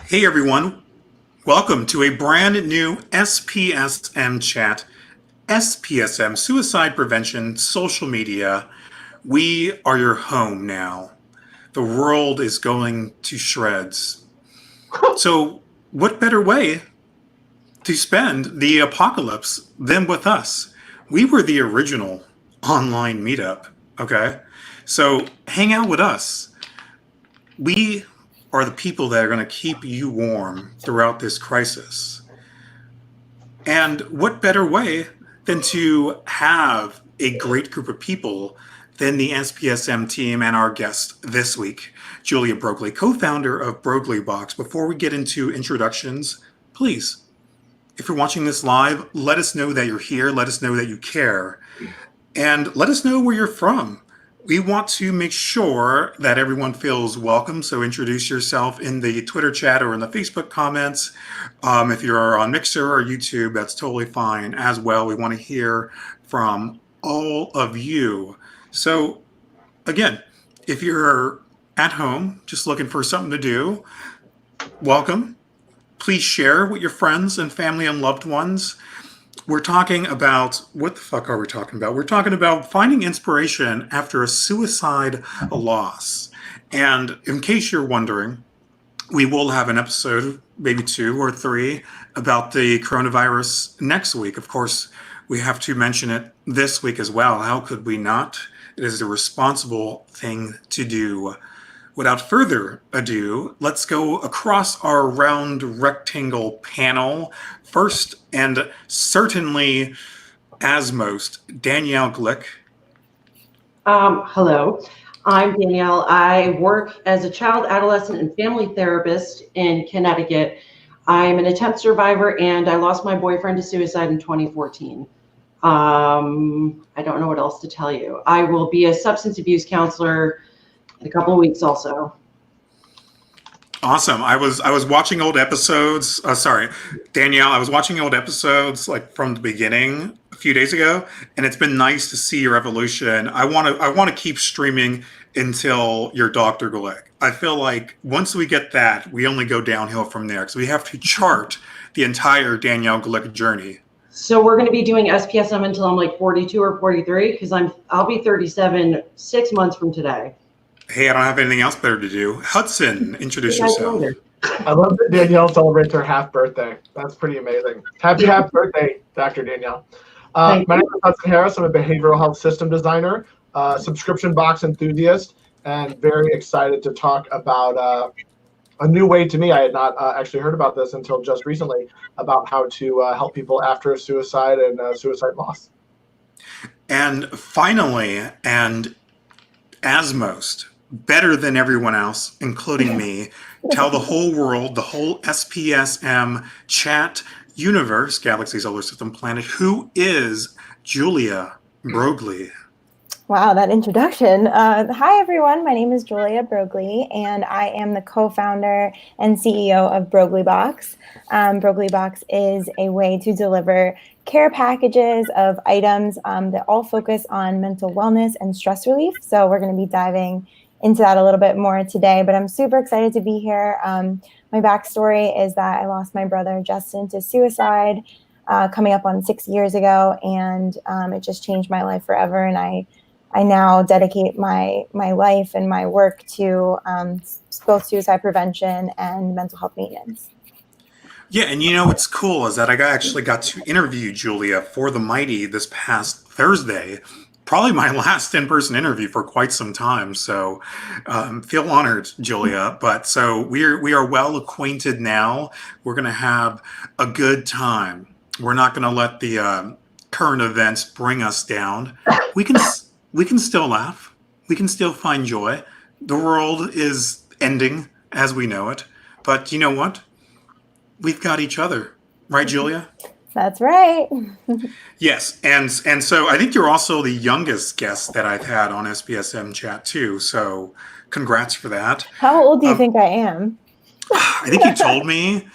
Hey everyone, welcome to a brand new SPSM Chat, SPSM Suicide Prevention Social Media. We are your home now. The world is going to shreds. So, what better way to spend the apocalypse than with us? We were the original online meetup, okay? So, hang out with us. We are the people that are going to keep you warm throughout this crisis. And what better way than to have a great group of people than the SPSM team and our guest this week, Julia Broglie, co-founder of Broglie Box. Before we get into introductions, please, if you're watching this live, let us know that you're here, let us know that you care, and let us know where you're from. We want to make sure that everyone feels welcome, so introduce yourself in the Twitter chat or in the Facebook comments. If you're on Mixer or YouTube, that's totally fine as well. We want to hear from all of you. So again, if you're at home just looking for something to do, welcome. Please share with your friends and family and loved ones. We're talking about, what the fuck are we talking about? We're talking about finding inspiration after a suicide loss. And in case you're wondering, we will have an episode, maybe 2 or 3, about the coronavirus next week. Of course, we have to mention it this week as well. How could we not? It is the responsible thing to do. Without further ado, let's go across our round rectangle panel. First, and certainly as most, Danielle Glick. Hello, I'm Danielle. I work as a child, adolescent, and family therapist in Connecticut. I'm an attempt survivor, and I lost my boyfriend to suicide in 2014. I don't know what else to tell you. I will be a substance abuse counselor in a couple of weeks also. Awesome. I was watching old episodes. Danielle, I was watching old episodes like from the beginning a few days ago, and it's been nice to see your evolution. I want to keep streaming until you're Dr. Glick. I feel like once we get that, we only go downhill from there because we have to chart the entire Danielle Glick journey. So we're going to be doing SPSM until I'm like 42 or 43 because I'll be 37 6 months from today. Hey, I don't have anything else better to do. Hudson, introduce yourself. I love that Danielle celebrates her half birthday. That's pretty amazing. Happy half birthday, Dr. Danielle. My name is Hudson Harris. I'm a behavioral health system designer, subscription box enthusiast, and very excited to talk about a new way to me. I had not actually heard about this until just recently, about how to help people after a suicide and suicide loss. And finally, and as most, better than everyone else, including me, tell the whole world, the whole SPSM chat universe, galaxy, solar system, planet, who is Julia Broglie? Wow, that introduction. Hi, everyone. My name is Julia Broglie, and I am the co-founder and CEO of Broglie Box. Broglie Box is a way to deliver care packages of items that all focus on mental wellness and stress relief. So we're going to be diving into that a little bit more today, but I'm super excited to be here. My backstory is that I lost my brother, Justin, to suicide coming up on 6 years ago, and it just changed my life forever. And I now dedicate my life and my work to both suicide prevention and mental health maintenance. Yeah, and you know what's cool is that I actually got to interview Julia for The Mighty this past Thursday. Probably my last in-person interview for quite some time. So feel honored, Julia. But so we are well acquainted now. We're going to have a good time. We're not going to let the current events bring us down. We can still laugh. We can still find joy. The world is ending as we know it. But you know what? We've got each other. Right, Julia? That's right. Yes, and so I think you're also the youngest guest that I've had on SPSM Chat too. So congrats for that. How old do you think I am? I think you told me.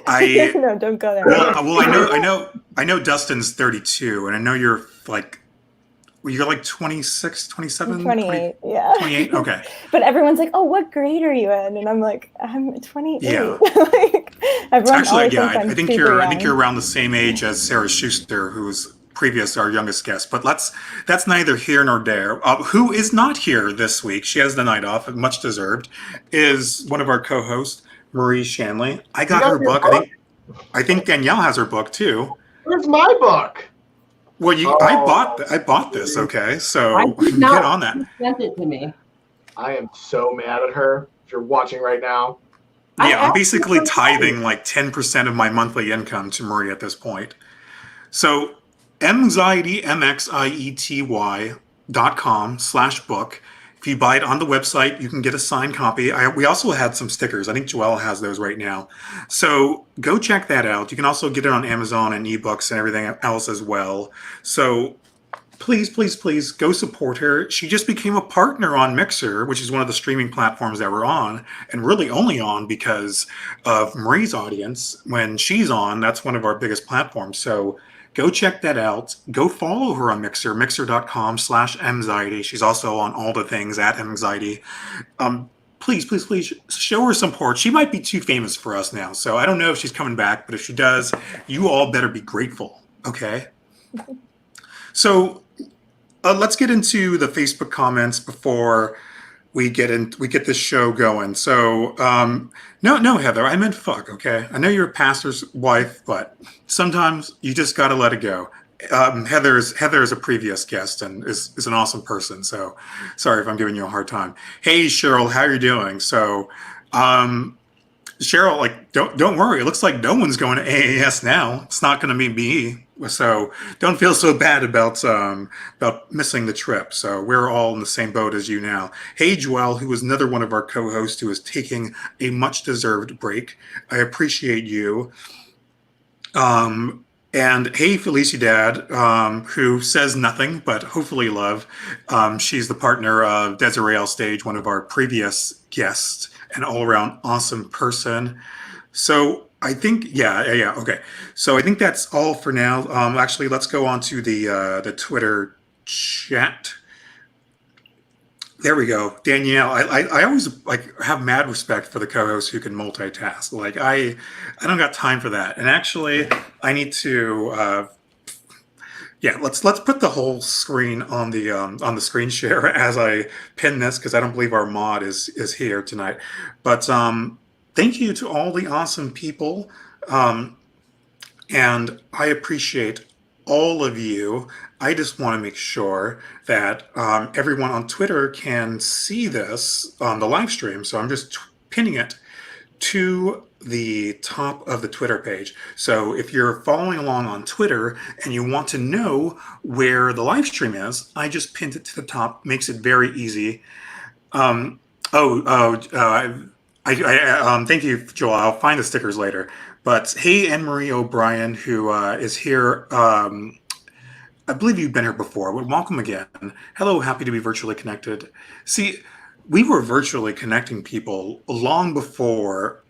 No, don't go there. Well, I know Dustin's 32, and I know you're like you're like 26, 27, 28, yeah. 28? Okay. But everyone's like, oh, what grade are you in? And I'm like, I'm 28. Yeah. Like, everyone Actually, always yeah, thinks I'm I think super I think you're young. around the same age as Sarah Schuster, who's our youngest guest. But that's neither here nor there. Who is not here this week? She has the night off, much deserved. Is one of our co-hosts, Marie Shanley. I got her book. I think Danielle has her book too. Where's my book? Well, I bought this. Okay, so I did get not. on that. You sent it to me. I am so mad at her. If you're watching right now, Yeah, I'm asked basically you for tithing like 10% of my monthly income to Marie at this point. So mxiety.com/book. If you buy it on the website, you can get a signed copy. We also had some stickers. I think Joelle has those right now. So go check that out. You can also get it on Amazon and ebooks and everything else as well. So please, please, please go support her. She just became a partner on Mixer, which is one of the streaming platforms that we're on, and really only on because of Marie's audience. When she's on, that's one of our biggest platforms. So go check that out. Go follow her on Mixer, mixer.com/mxiety. She's also on all the things at mxiety. Please, please, please show her support. She might be too famous for us now, so I don't know if she's coming back, but if she does, you all better be grateful, okay? So let's get into the Facebook comments before we get this show going. So no, Heather, I meant fuck. Okay, I know you're a pastor's wife, but sometimes you just got to let it go. Heather is a previous guest and is an awesome person. So sorry if I'm giving you a hard time. Hey Cheryl, how are you doing? So Cheryl, like, don't worry. It looks like no one's going to AAS now. It's not going to be me. So don't feel so bad about missing the trip. So we're all in the same boat as you now. Hey, Joelle, who is another one of our co-hosts who is taking a much-deserved break. I appreciate you. And hey, Felicidad, who says nothing but hopefully love. She's the partner of Desiree L. Stage, one of our previous guests, an all-around awesome person. So I think, yeah, okay. So I think that's all for now. Actually, let's go on to the Twitter chat. There we go, Danielle. I always like have mad respect for the co-hosts who can multitask. Like I don't got time for that. And actually, I need to. Yeah, let's put the whole screen on the screen share as I pin this because I don't believe our mod is here tonight. But thank you to all the awesome people, and I appreciate all of you. I just want to make sure that everyone on Twitter can see this on the live stream. So I'm just pinning it to the top of the Twitter page. So if you're following along on Twitter and you want to know where the live stream is, I just pinned it to the top. Makes it very easy. Thank you, Joel. I'll find the stickers later. But hey, Anne-Marie O'Brien, who is here. I believe you've been here before, but welcome again. Hello, happy to be virtually connected. See, we were virtually connecting people long before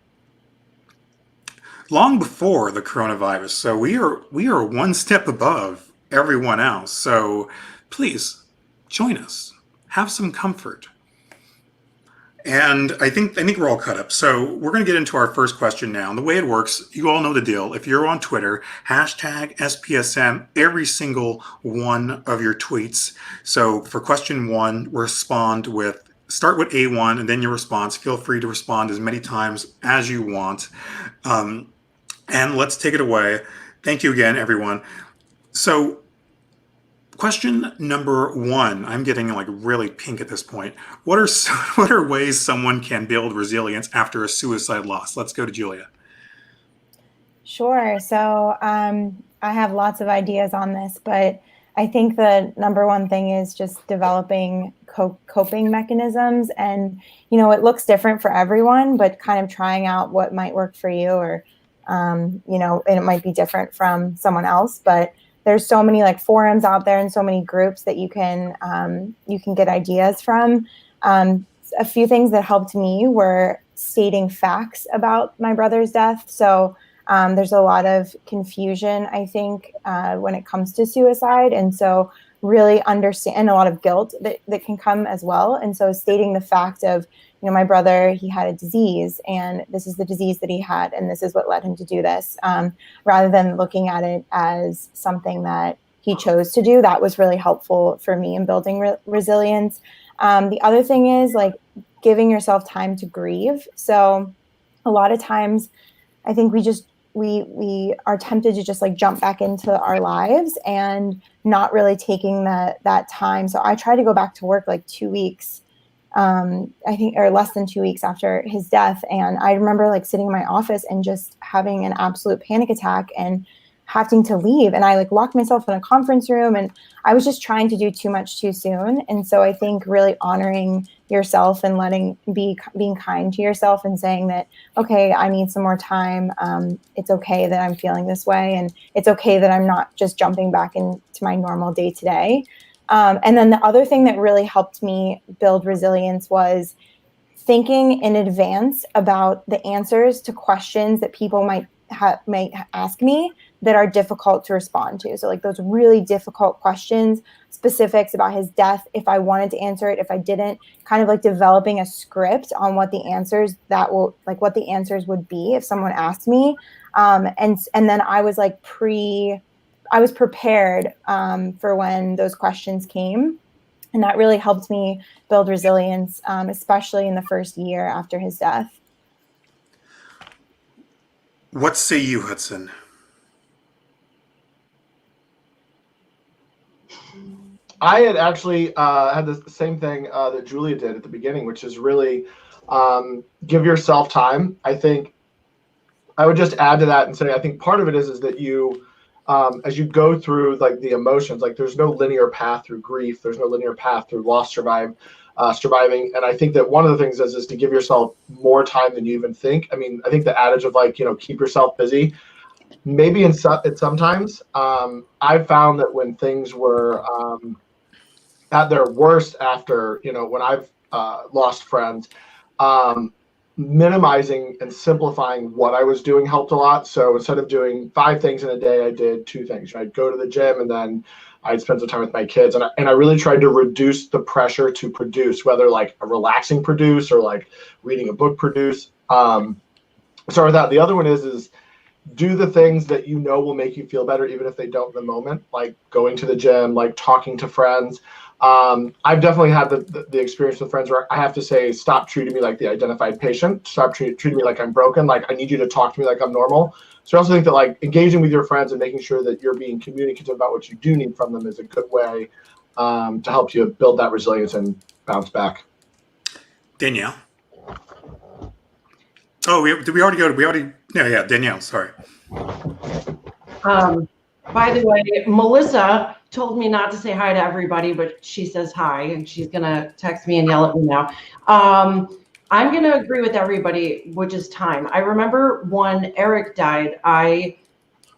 the coronavirus. So we are one step above everyone else. So please join us. Have some comfort. And I think we're all caught up. So we're going to get into our first question now. And the way it works, you all know the deal. If you're on Twitter, hashtag SPSM every single one of your tweets. So for question one, start with A1 and then your response. Feel free to respond as many times as you want. And let's take it away. Thank you again, everyone. So question number one, I'm getting like really pink at this point. What are ways someone can build resilience after a suicide loss? Let's go to Julia. Sure. So I have lots of ideas on this, but I think the number one thing is just developing coping mechanisms. And, it looks different for everyone, but kind of trying out what might work for you or, and it might be different from someone else, but there's so many like forums out there and so many groups that you can get ideas from. A few things that helped me were stating facts about my brother's death. So there's a lot of confusion, I think, when it comes to suicide. And so really understand, and a lot of guilt that can come as well. And so stating the fact of, my brother, he had a disease, and this is the disease that he had, and this is what led him to do this, rather than looking at it as something that he chose to do. That was really helpful for me in building resilience. The other thing is like giving yourself time to grieve. So a lot of times I think we are tempted to just like jump back into our lives and not really taking that time. So I tried to go back to work like 2 weeks, I think, or less than 2 weeks after his death. And I remember like sitting in my office and just having an absolute panic attack and having to leave. And I like locked myself in a conference room, and I was just trying to do too much too soon. And so I think really honoring yourself and being kind to yourself and saying that, okay, I need some more time. It's okay that I'm feeling this way. And it's okay that I'm not just jumping back into my normal day to day. And then the other thing that really helped me build resilience was thinking in advance about the answers to questions that people might ask me that are difficult to respond to. So like those really difficult questions, specifics about his death, if I wanted to answer it, if I didn't, kind of like developing a script on what the answers would be if someone asked me. And then I was like I was prepared for when those questions came. And that really helped me build resilience, especially in the first year after his death. What say you, Hudson? I had actually had the same thing that Julia did at the beginning, which is really give yourself time. I think I would just add to that and say, I think part of it is that you, as you go through like the emotions, like there's no linear path through grief. There's no linear path through loss surviving. And I think that one of the things is to give yourself more time than you even think. I mean, I think the adage of like, keep yourself busy, maybe sometimes I've found that when things were at their worst after, when I've lost friends, minimizing and simplifying what I was doing helped a lot. So instead of doing 5 things in a day, I did 2 things. I'd go to the gym, and then I'd spend some time with my kids. And I really tried to reduce the pressure to produce, whether like a relaxing produce or like reading a book produce. So with that, the other one is do the things that will make you feel better, even if they don't in the moment, like going to the gym, like talking to friends. I've definitely had the experience with friends where I have to say, stop treating me like the identified patient. Stop treating me like I'm broken. Like I need you to talk to me like I'm normal. So I also think that like engaging with your friends and making sure that you're being communicative about what you do need from them is a good way to help you build that resilience and bounce back. Danielle. Oh, did we already go? Yeah, Danielle, sorry. By the way, Melissa told me not to say hi to everybody, but she says hi, and she's going to text me and yell at me now. I'm going to agree with everybody, which is time. I remember when Eric died, I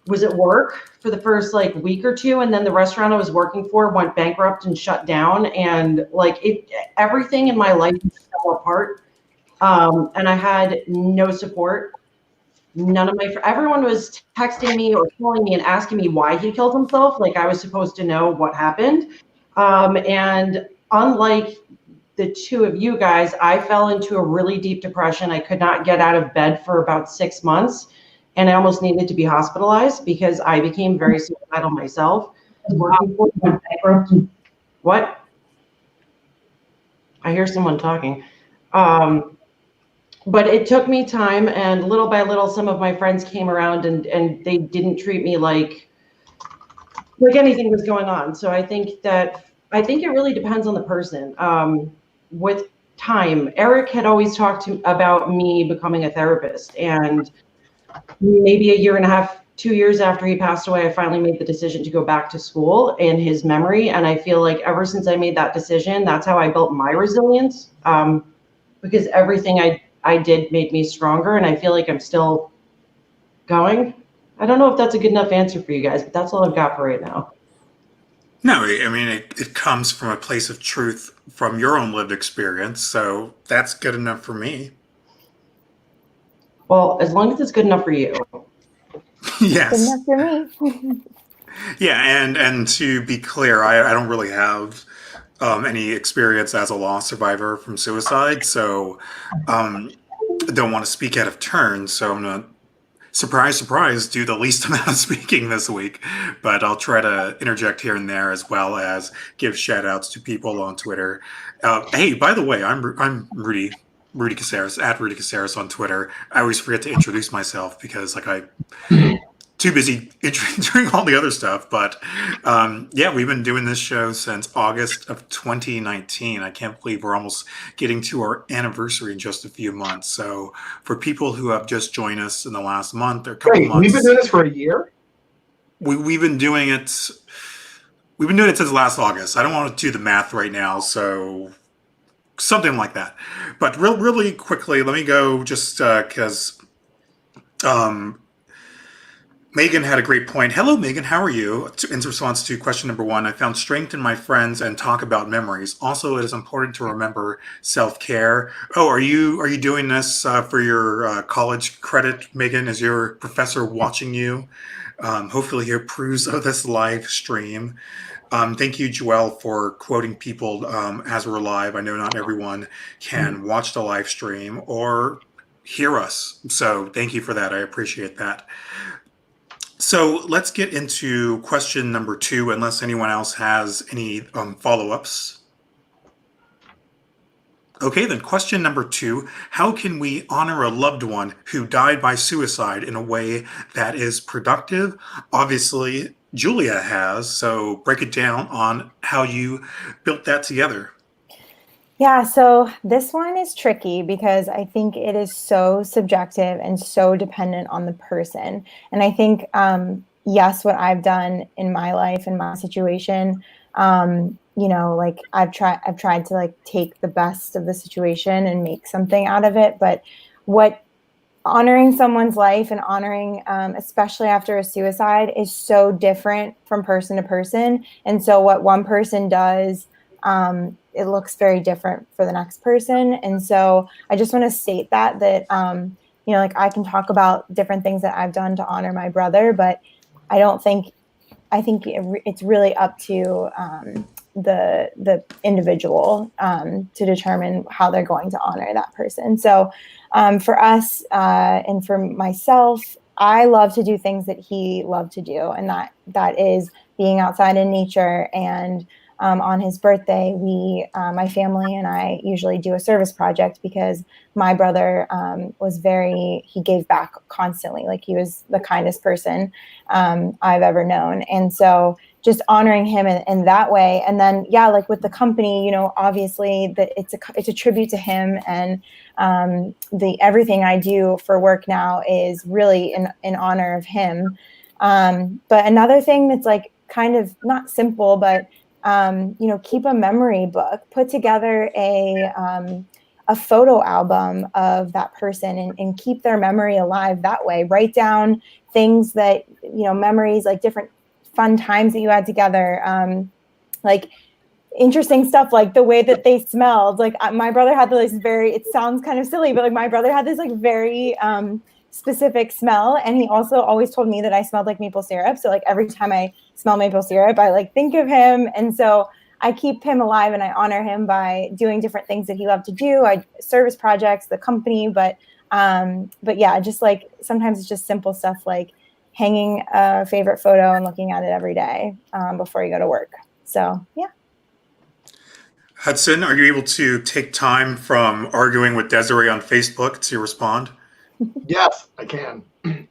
was at work for the first like week or two, and then the restaurant I was working for went bankrupt and shut down, and like everything in my life fell apart. And I had no support. None of everyone was texting me or calling me and asking me why he killed himself. Like I was supposed to know what happened. And unlike the 2 of you guys, I fell into a really deep depression. I could not get out of bed for about 6 months, and I almost needed to be hospitalized because I became very suicidal myself. What? I hear someone talking. But it took me time, and little by little, some of my friends came around, and they didn't treat me like anything was going on. So I think it really depends on the person. With time, Eric had always talked about me becoming a therapist, and maybe a year and a half, 2 years after he passed away, I finally made the decision to go back to school in his memory. And I feel like ever since I made that decision, that's how I built my resilience, because everything I did made me stronger, and I feel like I'm still going. I don't know if that's a good enough answer for you guys, but that's all I've got for right now. No, I mean, it comes from a place of truth from your own lived experience, so that's good enough for me. Well, as long as it's good enough for you. Yes. Good enough for me. Yeah, and to be clear, I don't really have any experience as a law survivor from suicide, so I don't want to speak out of turn. So I'm gonna, surprise, surprise, do the least amount of speaking this week, but I'll try to interject here and there as well as give shout outs to people on Twitter. Hey, by the way, I'm Rudy Caceres at Rudy Caceres on Twitter. I always forget to introduce myself because I too busy doing all the other stuff. But yeah, we've been doing this show since August of 2019. I can't believe we're almost getting to our anniversary in just a few months. So for people who have just joined us in the last month or a couple months, we've been doing this for a year. We've been doing it. We've been doing it since last August. I don't want to do the math right now, so something like that. But really quickly, let me go just because. Megan had a great point. Hello, Megan. How are you? In response to question number 1, I found strength in my friends and talk about memories. Also, it is important to remember self-care. Oh, are you doing this for your college credit, Megan? Is your professor watching you? Hopefully, he approves of this live stream. Thank you, Joelle, for quoting people as we're live. I know not everyone can watch the live stream or hear us, so thank you for that. I appreciate that. So let's get into question number 2, unless anyone else has any follow-ups. Okay, then question number 2, how can we honor a loved one who died by suicide in a way that is productive? Obviously, Julia has, so break it down on how you built that together. Yeah, so this one is tricky because I think it is so subjective and so dependent on the person. And I think, yes, what I've done in my life, in my situation, like I've tried to like take the best of the situation and make something out of it. But what honoring someone's life and honoring, especially after a suicide, is so different from person to person. And so what one person does, it looks very different for the next person. And so I just want to state that like I can talk about different things that I've done to honor my brother, but I think it's really up to the individual to determine how they're going to honor that person. So for us and for myself, I love to do things that he loved to do, and that is being outside in nature. And on his birthday, my family and I usually do a service project because my brother he gave back constantly. Like, he was the kindest person I've ever known. And so just honoring him in that way. And then, yeah, like with the company, obviously that it's a tribute to him. And everything I do for work now is really in honor of him. But another thing that's like kind of not simple, but keep a memory book, put together a photo album of that person and keep their memory alive that way. Write down things that, memories, like different fun times that you had together, like interesting stuff, like the way that they smelled. Like my brother had this it sounds kind of silly, but like my brother had this like very specific smell, and he also always told me that I smelled like maple syrup. So like every time I smell maple syrup, I like think of him. And so I keep him alive and I honor him by doing different things that he loved to do. Service projects, the company, but yeah, just like sometimes it's just simple stuff like hanging a favorite photo and looking at it every day before you go to work. So yeah. Hudson, are you able to take time from arguing with Desiree on Facebook to respond? Yes, I can.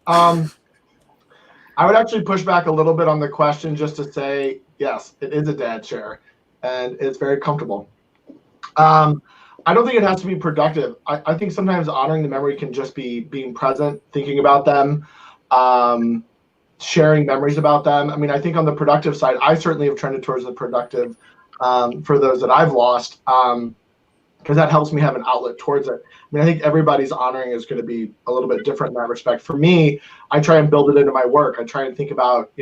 I would actually push back a little bit on the question just to say, yes, it is a dad chair and it's very comfortable. I don't think it has to be productive. I think sometimes honoring the memory can just be being present, thinking about them, sharing memories about them. I mean, I think on the productive side, I certainly have trended towards the productive for those that I've lost, because that helps me have an outlet towards it. I mean, I think everybody's honoring is going to be a little bit different in that respect. For me, I try and build it into my work. I try and think about,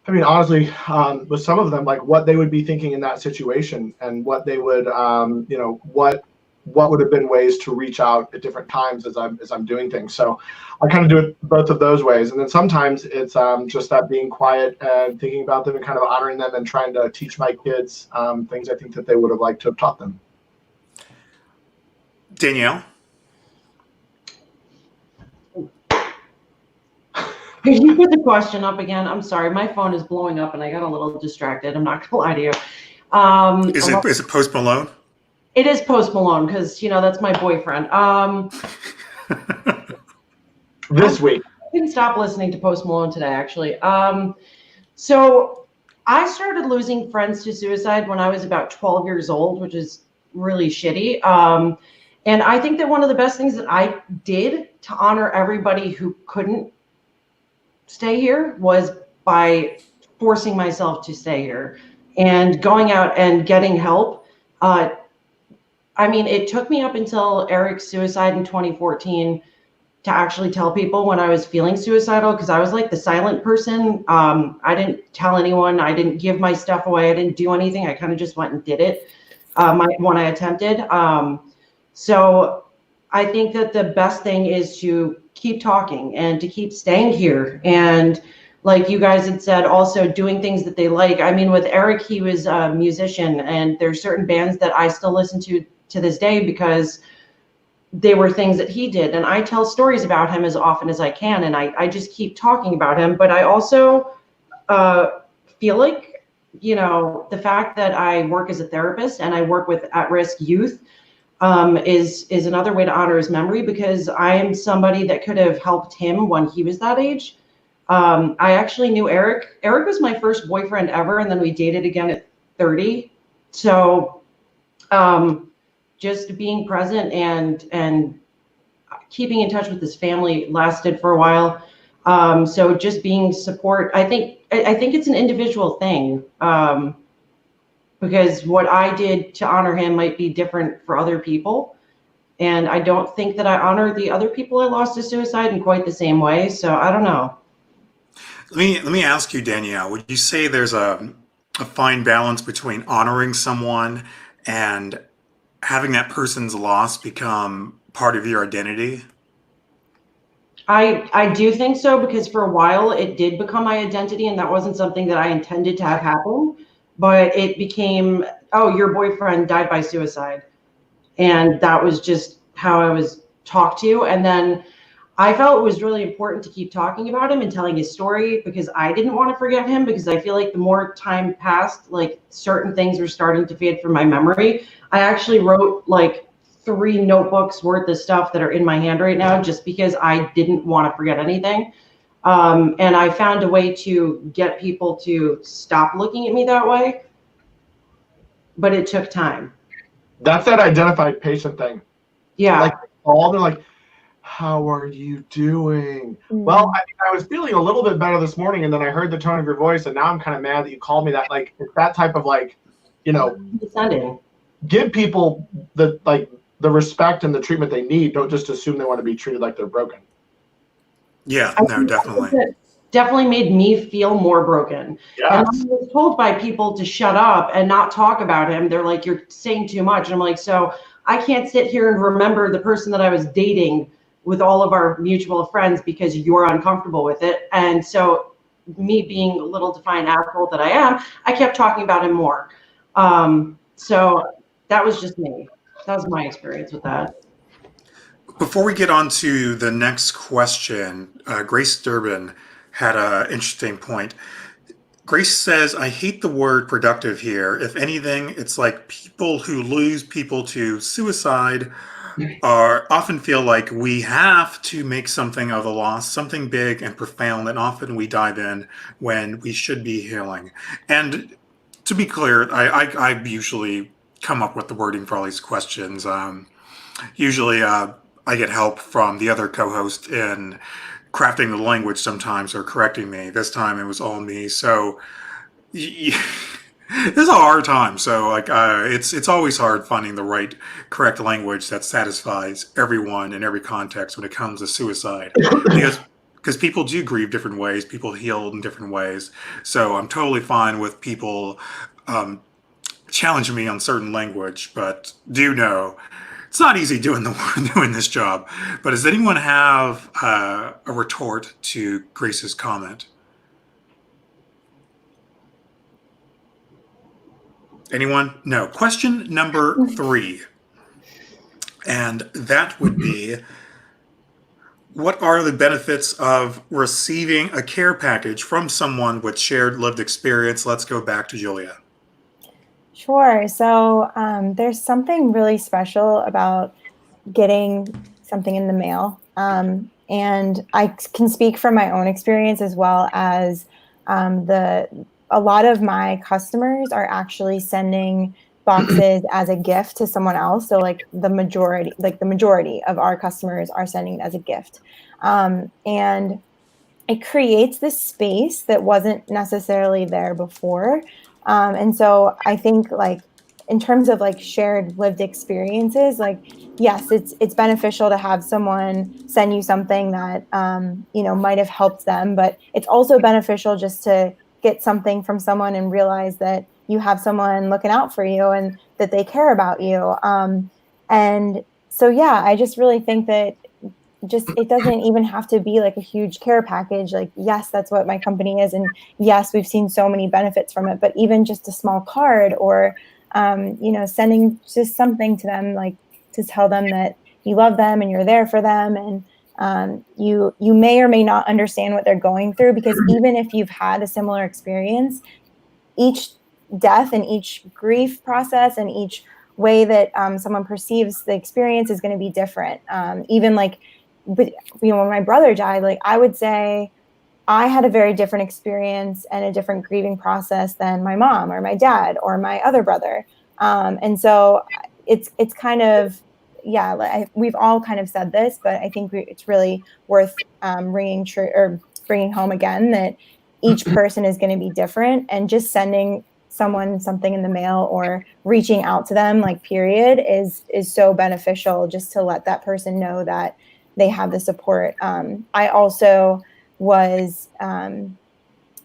I mean, honestly, with some of them, like what they would be thinking in that situation and what they would, what what would have been ways to reach out at different times as I'm doing things. So I kind of do it both of those ways. And then sometimes it's just that being quiet and thinking about them and kind of honoring them and trying to teach my kids things I think that they would have liked to have taught them. Danielle? Could you put the question up again? I'm sorry, my phone is blowing up and I got a little distracted. I'm not gonna lie to you. Is it Post Malone? It is Post Malone because that's my boyfriend. This week. I couldn't stop listening to Post Malone today, actually. So I started losing friends to suicide when I was about 12 years old, which is really shitty. And I think that one of the best things that I did to honor everybody who couldn't stay here was by forcing myself to stay here and going out and getting help. I mean, it took me up until Eric's suicide in 2014 to actually tell people when I was feeling suicidal, because I was like the silent person. I didn't tell anyone. I didn't give my stuff away. I didn't do anything. I kind of just went and did it when I attempted. So I think that the best thing is to keep talking and to keep staying here. And like you guys had said, also doing things that they like. I mean, with Eric, he was a musician, and there's certain bands that I still listen to this day because they were things that he did. And I tell stories about him as often as I can. And I just keep talking about him. But I also feel like, the fact that I work as a therapist and I work with at-risk youth is another way to honor his memory, because I am somebody that could have helped him when he was that age. I actually knew Eric. Eric was my first boyfriend ever, and then we dated again at 30. So just being present and keeping in touch with his family lasted for a while. So just being support, I think it's an individual thing. Because what I did to honor him might be different for other people. And I don't think that I honor the other people I lost to suicide in quite the same way. So I don't know. Let me ask you, Danielle, would you say there's a fine balance between honoring someone and having that person's loss become part of your identity? I do think so, because for a while it did become my identity, and that wasn't something that I intended to have happen. But it became, oh, your boyfriend died by suicide. And that was just how I was talked to. And then I felt it was really important to keep talking about him and telling his story, because I didn't want to forget him, because I feel like the more time passed, like certain things were starting to fade from my memory. I actually wrote like 3 notebooks worth of stuff that are in my hand right now, just because I didn't want to forget anything. And I found a way to get people to stop looking at me that way, but it took time. That's that identified patient thing. Yeah. Like all they're like, how are you doing? Well, I was feeling a little bit better this morning, and then I heard the tone of your voice, and now I'm kind of mad that you called me that. Like, it's that type of like, Descending. give people the respect and the treatment they need. Don't just assume they want to be treated like they're broken. Yeah, no, definitely. Definitely made me feel more broken. Yes. And I was told by people to shut up and not talk about him. They're like, you're saying too much. And I'm like, so I can't sit here and remember the person that I was dating with all of our mutual friends because you're uncomfortable with it. And so me being a little defiant asshole that I am, I kept talking about him more. So that was just me. That was my experience with that. Before we get on to the next question, Grace Durbin had an interesting point. Grace says, I hate the word productive here. If anything, it's like people who lose people to suicide often feel like we have to make something of the loss, something big and profound, and often we dive in when we should be healing. And to be clear, I usually come up with the wording for all these questions. Usually I get help from the other co-host in crafting the language sometimes, or correcting me. This time it was all me. So this is a hard time. So like it's always hard finding the right correct language that satisfies everyone in every context when it comes to suicide. Because people do grieve different ways, people heal in different ways. So I'm totally fine with people challenging me on certain language, but do know It's not easy doing this job. But does anyone have a retort to Grace's comment? Anyone? No. Question number 3. And that would be, what are the benefits of receiving a care package from someone with shared lived experience? Let's go back to Julia. Sure. So there's something really special about getting something in the mail. And I can speak from my own experience as well as a lot of my customers are actually sending boxes as a gift to someone else. So like the majority of our customers are sending it as a gift. And it creates this space that wasn't necessarily there before. And so I think like in terms of like shared lived experiences, like, yes, it's beneficial to have someone send you something that, might have helped them, but it's also beneficial just to get something from someone and realize that you have someone looking out for you and that they care about you. And so, yeah, I just really think that it doesn't even have to be like a huge care package. Like, yes, that's what my company is. And yes, we've seen so many benefits from it, but even just a small card or, sending just something to them, like to tell them that you love them and you're there for them. And you may or may not understand what they're going through, because even if you've had a similar experience, each death and each grief process and each way that someone perceives the experience is going to be different. Even like, but when my brother died, like I would say I had a very different experience and a different grieving process than my mom or my dad or my other brother. And so it's kind of, we've all kind of said this, but I think it's really worth bringing home again that each person is going to be different, and just sending someone something in the mail or reaching out to them, like period, is so beneficial, just to let that person know that they have the support. I also was,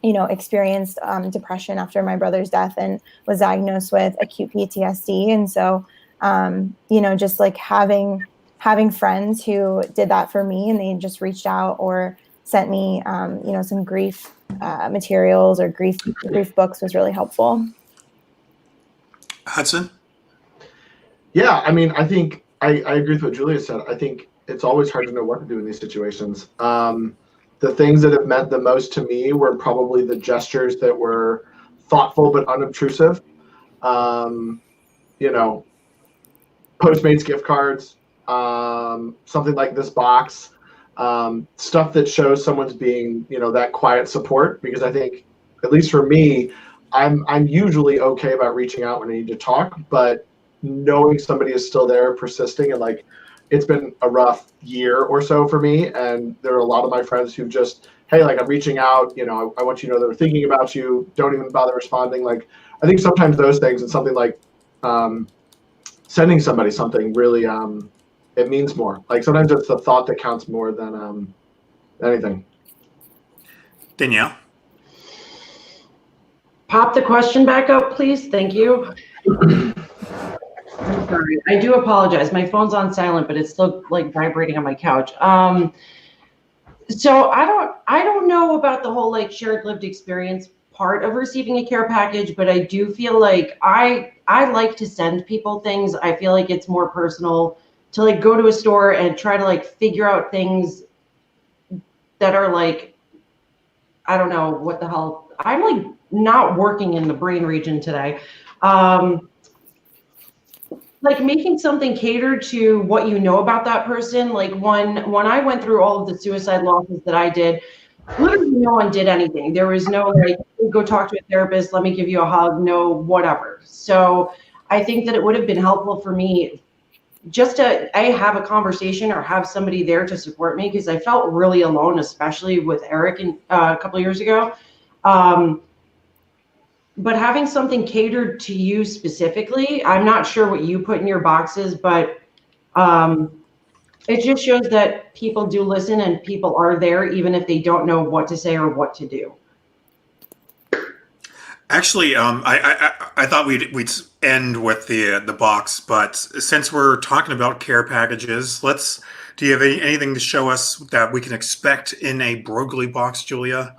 experienced depression after my brother's death and was diagnosed with acute PTSD. And so, just like having friends who did that for me, and they just reached out or sent me, some grief materials or grief books, was really helpful. Hudson? Yeah, I mean, I think I agree with what Julia said. I think it's always hard to know what to do in these situations. The things that have meant the most to me were probably the gestures that were thoughtful but unobtrusive. Postmates gift cards, something like this box, stuff that shows someone's being, that quiet support. Because I think, at least for me, I'm usually okay about reaching out when I need to talk, but knowing somebody is still there, persisting, and like, it's been a rough year or so for me, and there are a lot of my friends who just, hey, like, I'm reaching out, I want you to know that we're thinking about you, don't even bother responding. Like, I think sometimes those things, and something like sending somebody something really, it means more. Like, sometimes it's the thought that counts more than anything. Danielle? Pop the question back up, please. Thank you. I'm sorry. I do apologize. My phone's on silent, but it's still like vibrating on my couch. So I don't know about the whole like shared lived experience part of receiving a care package, but I do feel like I like to send people things. I feel like it's more personal to like go to a store and try to like figure out things that are like, I don't know what the hell. I'm like not working in the brain region today. Like making something catered to what you know about that person. Like when I went through all of the suicide losses that I did, literally no one did anything. There was no like, go talk to a therapist, let me give you a hug, no whatever. So I think that it would have been helpful for me just to have a conversation or have somebody there to support me, because I felt really alone, especially with Eric a couple of years ago. But having something catered to you specifically, I'm not sure what you put in your boxes, but it just shows that people do listen and people are there, even if they don't know what to say or what to do. Actually, I thought we'd end with the box, but since we're talking about care packages, do you have anything to show us that we can expect in a Broglie box, Julia?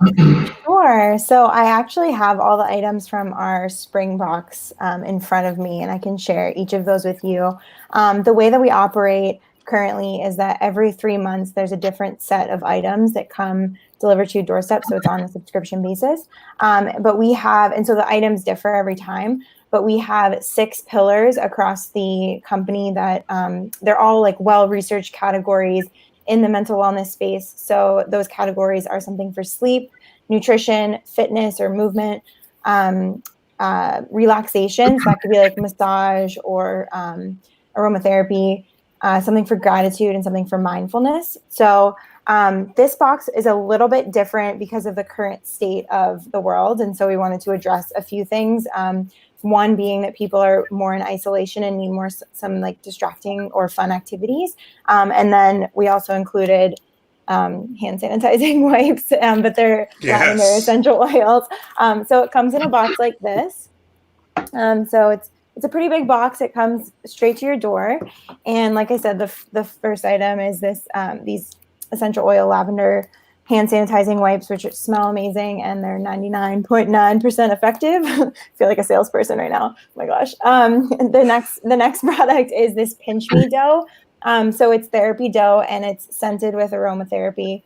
Sure. So I actually have all the items from our spring box in front of me, and I can share each of those with you. The way that we operate currently is that every 3 months there's a different set of items that come delivered to your doorstep, so it's on a subscription basis. But we have, and so the items differ every time, but we have 6 pillars across the company that they're all like well-researched categories in the mental wellness space. So those categories are something for sleep, nutrition, fitness or movement, relaxation. So that could be like massage or aromatherapy, something for gratitude and something for mindfulness. So this box is a little bit different because of the current state of the world. And so we wanted to address a few things. One being that people are more in isolation and need more some like distracting or fun activities. And then we also included hand sanitizing wipes, but they're lavender essential oils. So it comes in a box like this. So it's a pretty big box. It comes straight to your door. And like I said, the first item is this these essential oil lavender hand sanitizing wipes, which smell amazing, and they're 99.9% effective. I feel like a salesperson right now. Oh my gosh. The next product is this Pinch Me dough. So it's therapy dough, and it's scented with aromatherapy.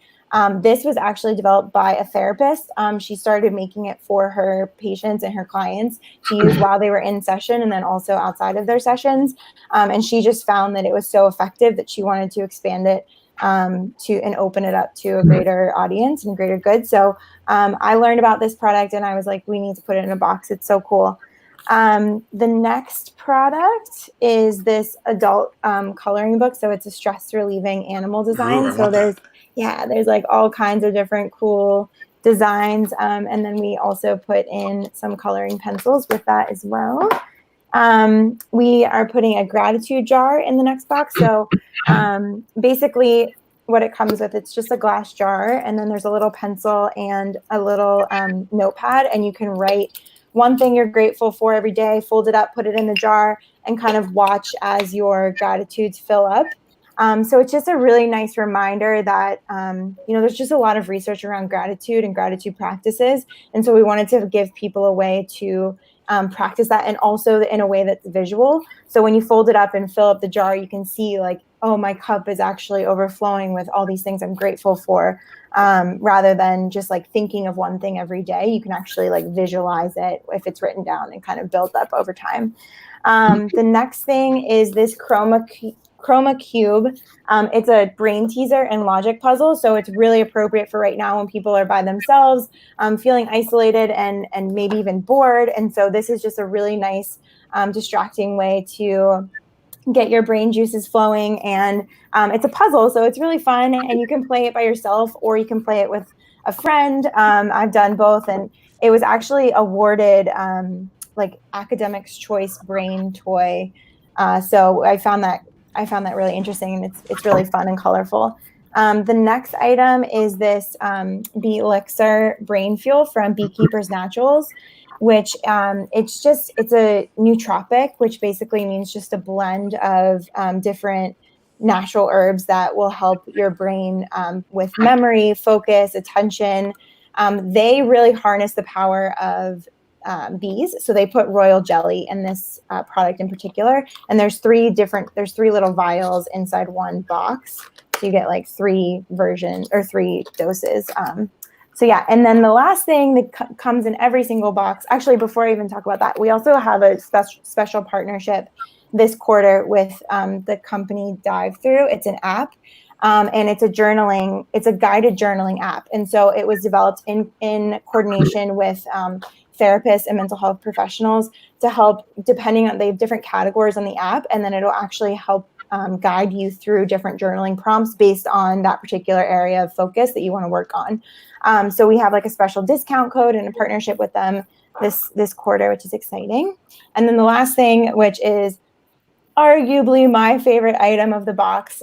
This was actually developed by a therapist. She started making it for her patients and her clients to use while they were in session and then also outside of their sessions. And she just found that it was so effective that she wanted to expand it and open it up to a greater audience and greater good. So I learned about this product and I was like, we need to put it in a box. It's so cool. The next product is this adult coloring book. So it's a stress relieving animal design. So there's like all kinds of different cool designs. And then we also put in some coloring pencils with that as well. We are putting a gratitude jar in the next box. So basically what it comes with, it's just a glass jar, and then there's a little pencil and a little notepad, and you can write one thing you're grateful for every day, fold it up, put it in the jar, and kind of watch as your gratitudes fill up. So it's just a really nice reminder that, there's just a lot of research around gratitude and gratitude practices. And so we wanted to give people a way to practice that, and also in a way that's visual. So when you fold it up and fill up the jar, you can see like, oh, my cup is actually overflowing with all these things I'm grateful for, rather than just like thinking of one thing every day. You can actually like visualize it if it's written down and kind of build up over time. The next thing is this Chroma Cube. It's a brain teaser and logic puzzle. So it's really appropriate for right now when people are by themselves, feeling isolated and maybe even bored. And so this is just a really nice distracting way to get your brain juices flowing. And it's a puzzle, so it's really fun, and you can play it by yourself or you can play it with a friend. I've done both, and it was actually awarded like Academics Choice Brain Toy. So I found that really interesting, and it's really fun and colorful. The next item is this Bee Elixir Brain Fuel from Beekeepers Naturals, which it's a nootropic, which basically means just a blend of different natural herbs that will help your brain with memory, focus, attention. They really harness the power of bees. So they put royal jelly in this product in particular. And there's three little vials inside one box. So you get like 3 versions or 3 doses. So yeah, and then the last thing that comes in every single box, actually, before I even talk about that, we also have a special partnership this quarter with the company Dive Through. It's an app, and it's a guided journaling app. And so it was developed in coordination with therapists and mental health professionals to help, they have different categories on the app, and then it'll actually help guide you through different journaling prompts based on that particular area of focus that you want to work on. So we have like a special discount code and a partnership with them this quarter, which is exciting. And then the last thing, which is arguably my favorite item of the box,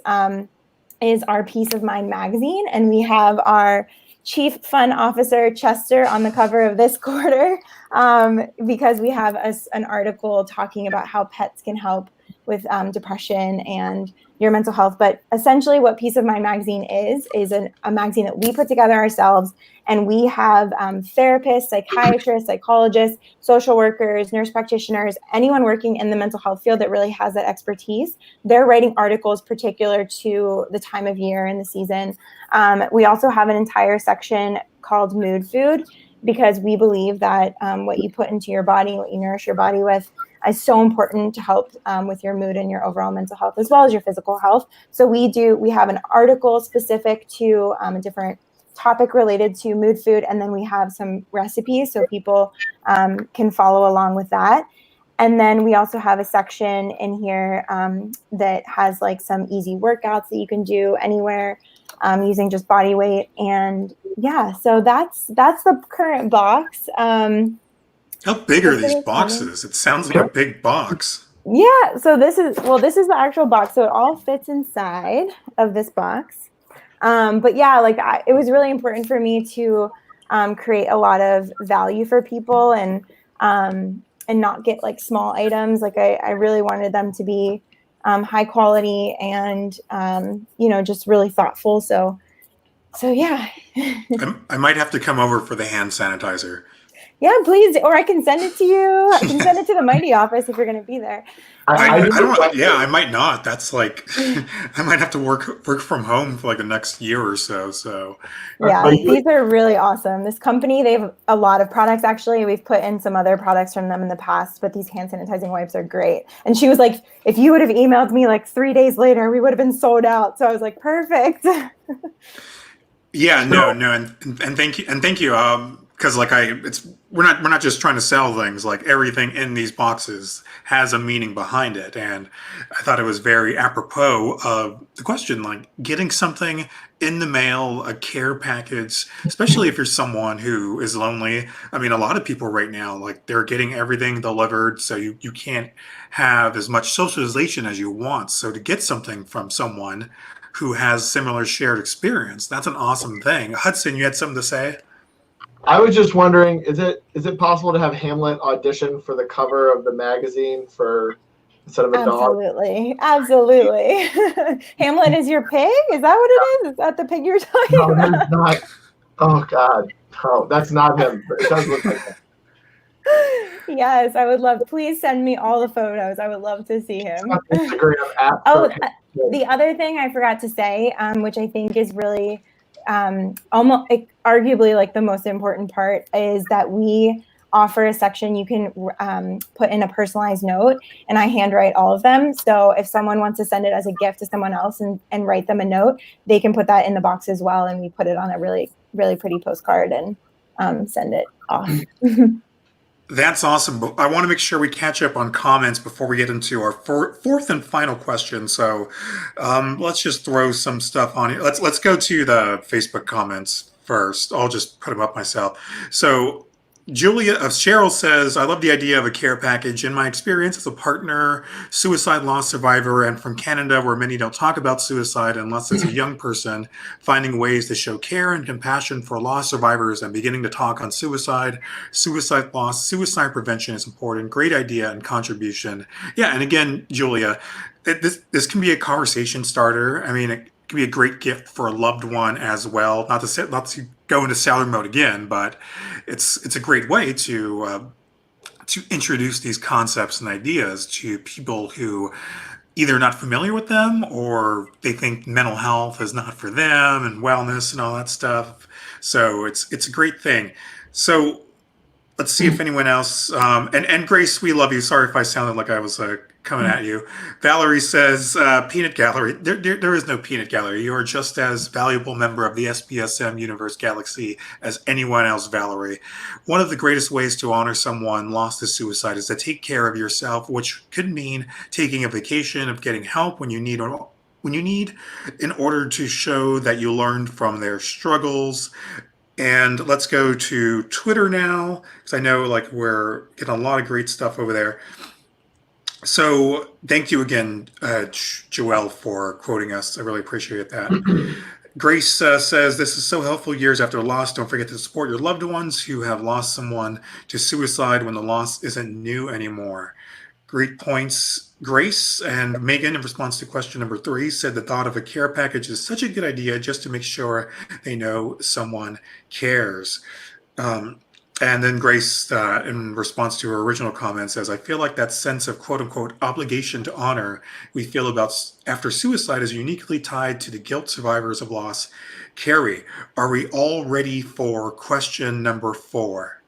is our Peace of Mind magazine. And we have our Chief Fun Officer Chester on the cover of this quarter, because we have an article talking about how pets can help with depression and your mental health. But essentially what Peace of Mind magazine is a magazine that we put together ourselves, and we have therapists, psychiatrists, psychologists, social workers, nurse practitioners, anyone working in the mental health field that really has that expertise. They're writing articles particular to the time of year and the season. We also have an entire section called Mood Food, because we believe that what you put into your body, what you nourish your body with, is so important to help with your mood and your overall mental health, as well as your physical health. So we have an article specific to a different topic related to mood food, and then we have some recipes so people can follow along with that. And then we also have a section in here that has like some easy workouts that you can do anywhere using just body weight. And yeah, so that's the current box. How big are these boxes? It sounds like a big box. Yeah, so this is the actual box. So it all fits inside of this box. But yeah, like it was really important for me to create a lot of value for people and not get like small items. Like I really wanted them to be high quality and just really thoughtful. So yeah. I might have to come over for the hand sanitizer. Yeah, please. Or I can send it to you. I can send it to the Mighty office if you're going to be there. I don't. Yeah, I might not. That's like I might have to work from home for like the next year or so. So yeah, these are really awesome. This company, they have a lot of products. Actually, we've put in some other products from them in the past, but these hand sanitizing wipes are great. And she was like, if you would have emailed me like 3 days later, we would have been sold out. So I was like, perfect. Yeah, no, and thank you, because like we're not just trying to sell things. Like everything in these boxes has a meaning behind it, and I thought it was very apropos of the question, like getting something in the mail, a care package, especially if you're someone who is lonely. I mean, a lot of people right now, like they're getting everything delivered, so you can't have as much socialization as you want. So to get something from someone who has similar shared experience, that's an awesome thing. Hudson, you had something to say? I was just wondering, is it possible to have Hamlet audition for the cover of the magazine instead of a dog? Absolutely. Hamlet is your pig? Is that what it is? Is that the pig you're talking about? No, that's not. Oh God, no, that's not him. But it does look like him. Yes, I would love. Please send me all the photos. I would love to see him. Instagram app. Oh, the other thing I forgot to say, which I think is really almost arguably like the most important part, is that we offer a section you can put in a personalized note, and I handwrite all of them. So if someone wants to send it as a gift to someone else and write them a note, they can put that in the box as well, and we put it on a really, really pretty postcard and send it off. That's awesome. But I want to make sure we catch up on comments before we get into our fourth and final question. So let's just throw some stuff on here. Let's go to the Facebook comments first. I'll just put them up myself. So Cheryl says, I love the idea of a care package. In my experience as a partner, suicide loss survivor, and from Canada, where many don't talk about suicide unless it's a young person, finding ways to show care and compassion for loss survivors and beginning to talk on suicide loss, suicide prevention is important. Great idea and contribution. Yeah, and again, Julia, this can be a conversation starter. I mean, it can be a great gift for a loved one as well. Not to go into salary mode again, but it's a great way to introduce these concepts and ideas to people who either not familiar with them or they think mental health is not for them and wellness and all that stuff. So it's a great thing. So let's see if anyone else, and Grace, we love you. Sorry if I sounded like I was coming at you. Valerie says, peanut gallery. There is no peanut gallery. You are just as valuable member of the SPSM universe galaxy as anyone else, Valerie. One of the greatest ways to honor someone lost to suicide is to take care of yourself, which could mean taking a vacation, of getting help when you need in order to show that you learned from their struggles. And let's go to Twitter now, because I know like we're getting a lot of great stuff over there. So thank you again, Joelle, for quoting us. I really appreciate that. Grace says, this is so helpful years after loss. Don't forget to support your loved ones who have lost someone to suicide when the loss isn't new anymore. Great points, Grace. And Megan, in response to question number 3, said the thought of a care package is such a good idea just to make sure they know someone cares. And then Grace, in response to her original comment, says, I feel like that sense of quote unquote obligation to honor we feel about after suicide is uniquely tied to the guilt survivors of loss carry. Are we all ready for question number 4?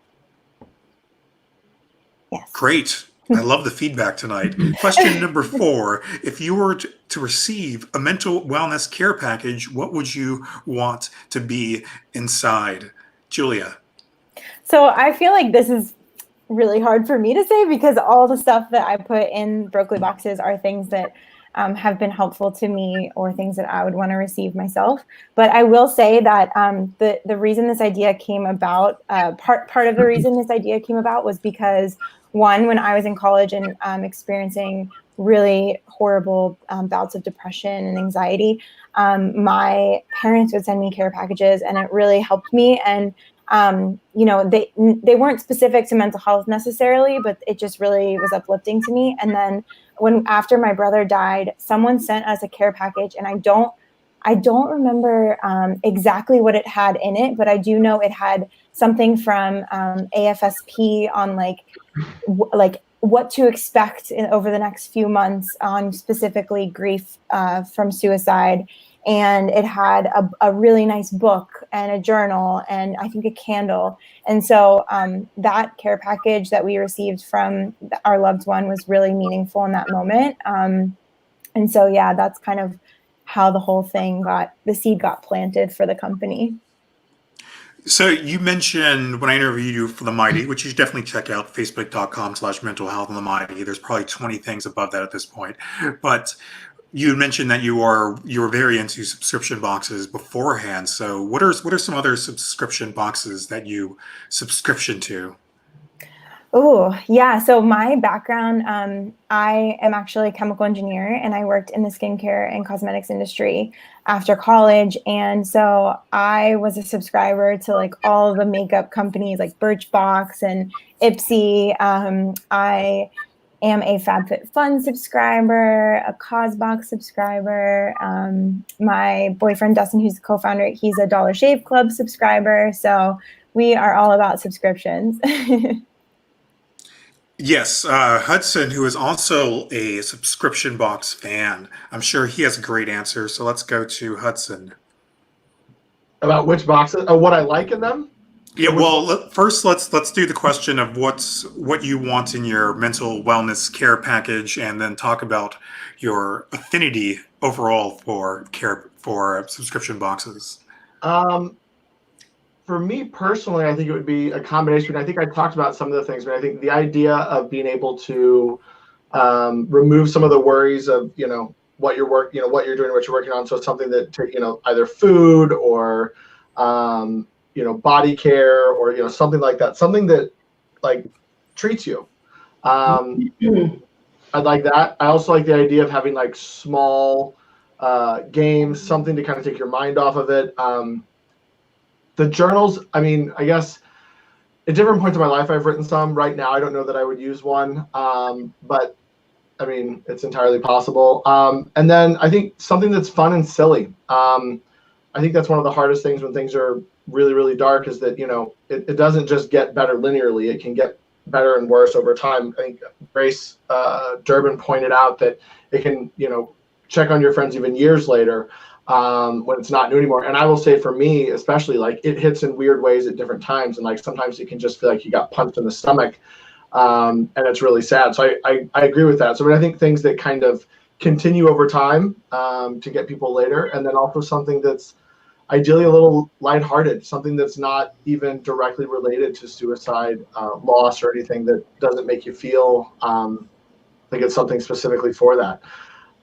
Yes. Great. I love the feedback tonight. Question number 4. If you were to receive a mental wellness care package, what would you want to be inside? Julia. So I feel like this is really hard for me to say because all the stuff that I put in Broglie boxes are things that have been helpful to me or things that I would want to receive myself. But I will say that the reason this idea came about, part of the reason this idea came about was because, one, when I was in college and experiencing really horrible bouts of depression and anxiety, my parents would send me care packages and it really helped me. And they weren't specific to mental health necessarily, but it just really was uplifting to me. And then after my brother died, someone sent us a care package, and I don't remember exactly what it had in it, but I do know it had something from AFSP on like what to expect over the next few months on specifically grief from suicide. And it had a really nice book and a journal and I think a candle. And so that care package that we received from our loved one was really meaningful in that moment. And so, yeah, that's kind of how the whole thing the seed got planted for the company. So you mentioned when I interviewed you for The Mighty, which you should definitely check out, facebook.com/mental health on The Mighty. There's probably 20 things above that at this point. But you mentioned that you were very into subscription boxes beforehand. So what are some other subscription boxes that you subscription to? Oh, yeah. So my background, I am actually a chemical engineer and I worked in the skincare and cosmetics industry after college. And so I was a subscriber to like all the makeup companies like Birchbox and Ipsy. I am a FabFitFun subscriber, a CosBox subscriber. My boyfriend, Dustin, who's the co-founder, he's a Dollar Shave Club subscriber. So we are all about subscriptions. Yes, Hudson, who is also a subscription box fan. I'm sure he has a great answer. So let's go to Hudson. About which boxes? Oh, what I like in them? Yeah, well, first let's do the question of what you want in your mental wellness care package, and then talk about your affinity overall for subscription boxes. For me personally, I think it would be a combination. I think I talked about some of the things, but I think the idea of being able to remove some of the worries of what you're doing, what you're working on. So it's something that either food or body care or something like that, something that like treats you. I like that. I also like the idea of having like small games, something to kind of take your mind off of it. The journals, I mean, I guess at different points in my life, I've written some. Right now, I don't know that I would use one, but I mean, it's entirely possible. And then I think something that's fun and silly. I think that's one of the hardest things when things are really, really dark is that, it doesn't just get better linearly. It can get better and worse over time. I think Grace Durbin pointed out that it can, check on your friends even years later. When it's not new anymore. And I will say for me, especially, like it hits in weird ways at different times. And like sometimes it can just feel like you got punched in the stomach. And it's really sad. So I agree with that. So I think things that kind of continue over time to get people later. And then also something that's ideally a little lighthearted, something that's not even directly related to suicide, loss, or anything that doesn't make you feel like it's something specifically for that.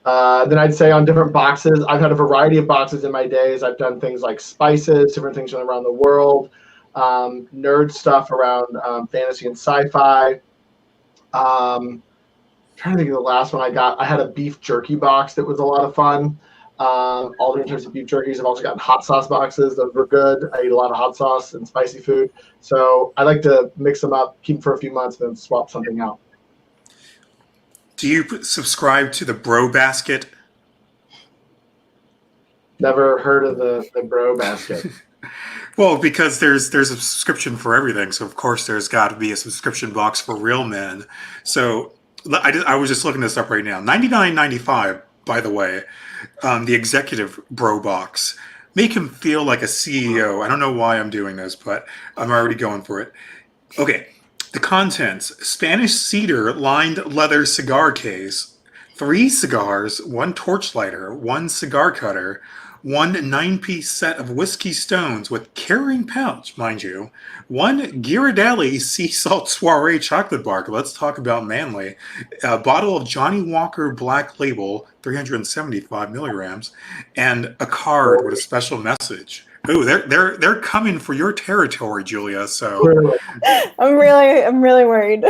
Then I'd say on different boxes, I've had a variety of boxes in my days. I've done things like spices, different things from around the world, nerd stuff around fantasy and sci-fi. Trying to think of the last one I got. I had a beef jerky box that was a lot of fun. Alternate types of beef jerkies. I've also gotten hot sauce boxes. Those were good. I eat a lot of hot sauce and spicy food. So I like to mix them up, keep them for a few months, and then swap something out. Do you subscribe to the Bro Basket? Never heard of the Bro Basket. Well, because there's a subscription for everything, so of course there's got to be a subscription box for real men. So I was just looking this up right now. $99.95, by the way, the executive Bro Box. Make him feel like a CEO. I don't know why I'm doing this, but I'm already going for it. Okay, the contents: Spanish cedar lined leather cigar case, 3 cigars, 1 torch lighter, 1 cigar cutter, 1 9-piece set of whiskey stones with carrying pouch, mind you, 1 Ghirardelli sea salt soiree chocolate bar. Let's talk about manly. A bottle of Johnny Walker Black Label, 375 milligrams, and a card with a special message. Ooh, they're coming for your territory, Julia. So I'm really worried.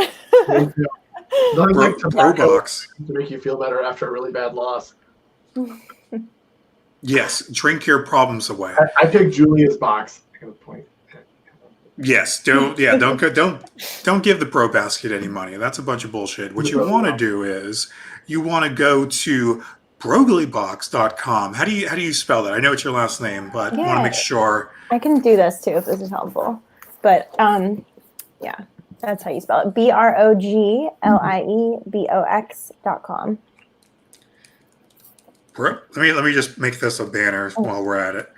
Bro Box to make you feel better after a really bad loss. Yes, drink your problems away. I picked Julia's box. I got a point. Yes, don't give the Bro Basket any money. That's a bunch of bullshit. What you want to do is you want to go to brogliebox.com. How do you spell that? I know it's your last name, but I want to make sure. I can do this too if this is helpful. But yeah, that's how you spell it. BROGLIEBOX.com. Let me just make this a banner while we're at it.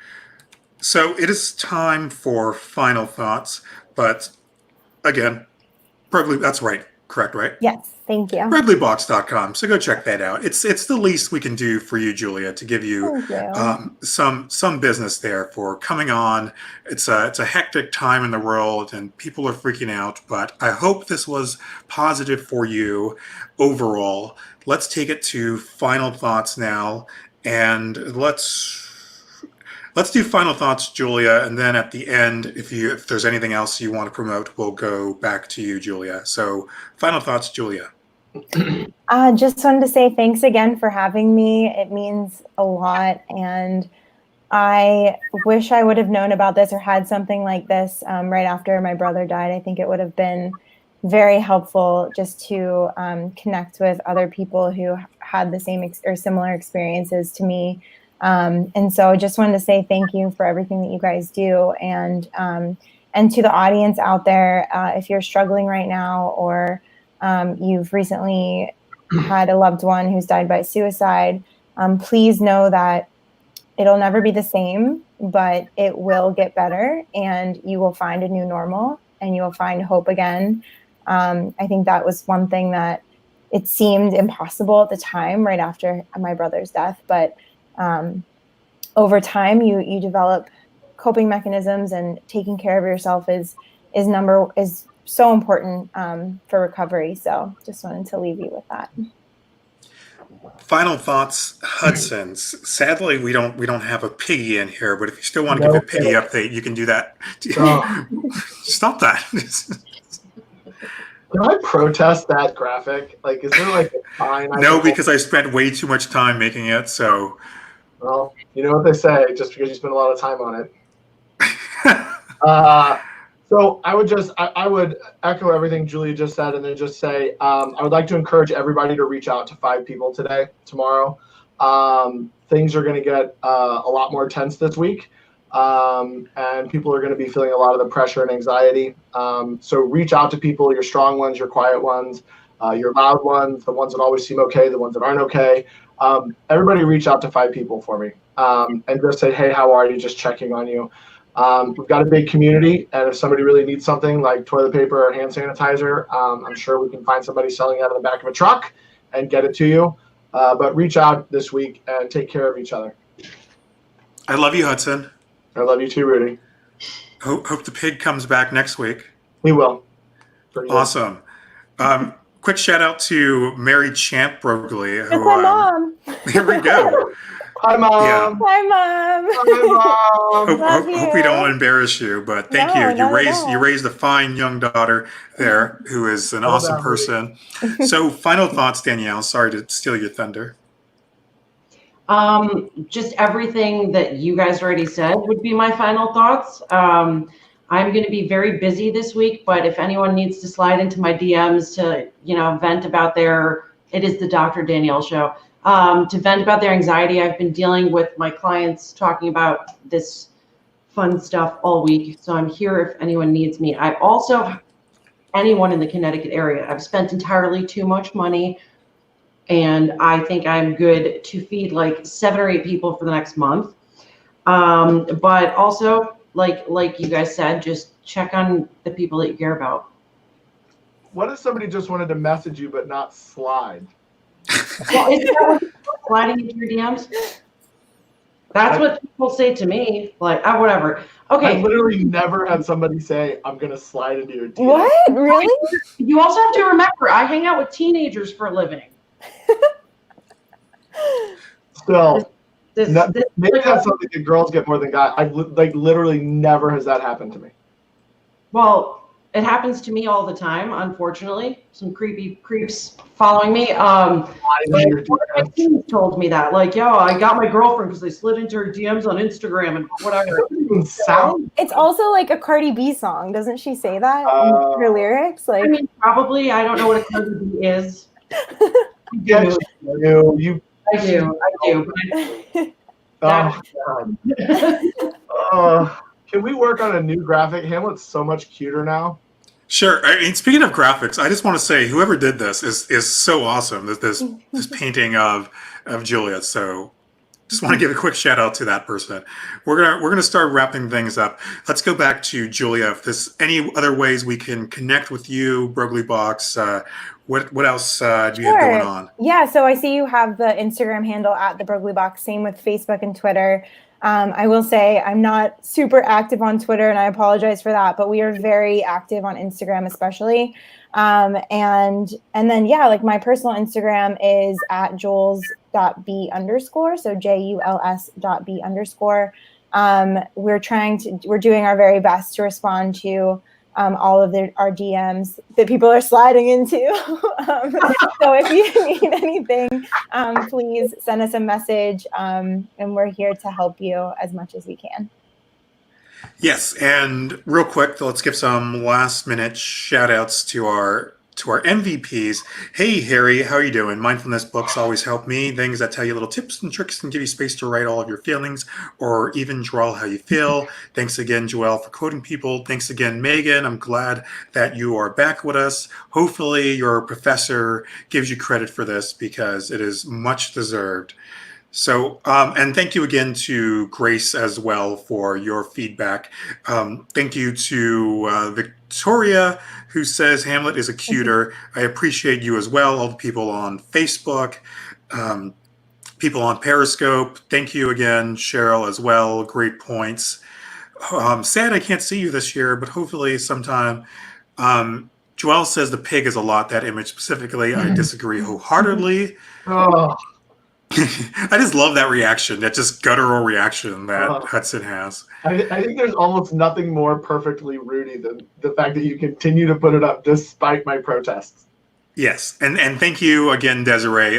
So it is time for final thoughts, but again, Broglie, that's right, correct, right? Yes, thank you. Brogliebox.com. So go check that out. It's the least we can do for you, Julia, to give you some business there for coming on. It's a hectic time in the world, and people are freaking out. But I hope this was positive for you overall. Let's take it to final thoughts now, and let's do final thoughts, Julia, and then at the end, if there's anything else you want to promote, we'll go back to you, Julia. So final thoughts, Julia. Just wanted to say thanks again for having me. It means a lot, and I wish I would have known about this or had something like this right after my brother died. I think it would have been very helpful just to connect with other people who had the same or similar experiences to me. And so I just wanted to say thank you for everything that you guys do. And to the audience out there, if you're struggling right now, or you've recently had a loved one who's died by suicide, please know that it'll never be the same, but it will get better, and you will find a new normal, and you will find hope again. I think that was one thing that it seemed impossible at the time, right after my brother's death. But over time, you develop coping mechanisms, and taking care of yourself is so important for recovery. So just wanted to leave you with that. Final thoughts, Hudson. Sadly, we don't have a piggy in here, but if you still want to give a piggy update, you can do that. Stop that. Can I protest that graphic? Like, is there like a fine? No, because I spent way too much time making it. So, well, you know what they say, just because you spend a lot of time on it. So I would echo everything Julia just said, and then just say I would like to encourage everybody to reach out to 5 people tomorrow. Things are going to get a lot more tense this week, and people are going to be feeling a lot of the pressure and anxiety. So reach out to people, your strong ones, your quiet ones, your loud ones, the ones that always seem okay, the ones that aren't okay. Everybody reach out to 5 people for me, and just say, hey, how are you? Just checking on you. We've got a big community, and if somebody really needs something like toilet paper or hand sanitizer, I'm sure we can find somebody selling out of the back of a truck and get it to you. But reach out this week and take care of each other. I love you, Hudson. I love you too, Rudy. Hope the pig comes back next week. We will. Awesome. Quick shout out to Mary Champ Broglie. It's my mom. Here we go. Hi, Mom. Yeah. Hi, Mom. Hi, Mom. Hope we don't embarrass you, but thank you. You raised a fine young daughter there who is an awesome person. So final thoughts, Danielle. Sorry to steal your thunder. Just everything that you guys already said would be my final thoughts. I'm going to be very busy this week, but if anyone needs to slide into my DMs to, vent about it is the Dr. Danielle show, to vent about their anxiety. I've been dealing with my clients talking about this fun stuff all week. So I'm here if anyone needs me. I also, anyone in the Connecticut area, I've spent entirely too much money, and I think I'm good to feed like 7 or 8 people for the next month. But also, like you guys said, just check on the people that you care about. What if somebody just wanted to message you but not slide? Well, isn't that what sliding into your DMs? That's what people say to me. Like, whatever. Okay. I literally never had somebody say, I'm going to slide into your DMs. What? Really? You also have to remember, I hang out with teenagers for a living. Still, maybe that's something that girls get more than guys. Literally never has that happened to me. Well, it happens to me all the time, unfortunately. Some creeps following me. My team told me that, like, yo, I got my girlfriend because they slid into her DMs on Instagram and whatever. It's also like a Cardi B song. Doesn't she say that in her lyrics? Like, I mean, probably. I don't know what a Cardi B is. I do. But Can we work on a new graphic? Hamlet's so much cuter now. Sure. I mean, speaking of graphics, I just want to say whoever did this is so awesome. This painting of Julia. So just want to give a quick shout out to that person. We're gonna start wrapping things up. Let's go back to Julia. If there's any other ways we can connect with you, Broglie Box. What else do you have going on? Yeah, so I see you have the Instagram handle at the Broglie Box. Same with Facebook and Twitter. I will say I'm not super active on Twitter, and I apologize for that, but we are very active on Instagram, especially. And then, yeah, like my personal Instagram is at jules.b_, so JULS.B_. We're doing our very best to respond to all of our DMs that people are sliding into. So if you need anything, please send us a message, and we're here to help you as much as we can. Yes, and real quick, let's give some last minute shout outs to our MVPs. Hey, Harry, how are you doing? Mindfulness books always help me. Things that tell you little tips and tricks and give you space to write all of your feelings or even draw how you feel. Thanks again, Joelle, for quoting people. Thanks again, Megan. I'm glad that you are back with us. Hopefully your professor gives you credit for this because it is much deserved. So, and thank you again to Grace as well for your feedback. Thank you to Victoria, who says Hamlet is a cuter. I appreciate you as well. All the people on Facebook, people on Periscope. Thank you again, Cheryl, as well. Great points. Sad I can't see you this year, but hopefully sometime. Joelle says the pig is a lot, that image specifically. I disagree wholeheartedly. Oh. I just love that reaction, that just guttural reaction that Hudson has. I think there's almost nothing more perfectly Rudy than the fact that you continue to put it up despite my protests. Yes, and thank you again, Desiree.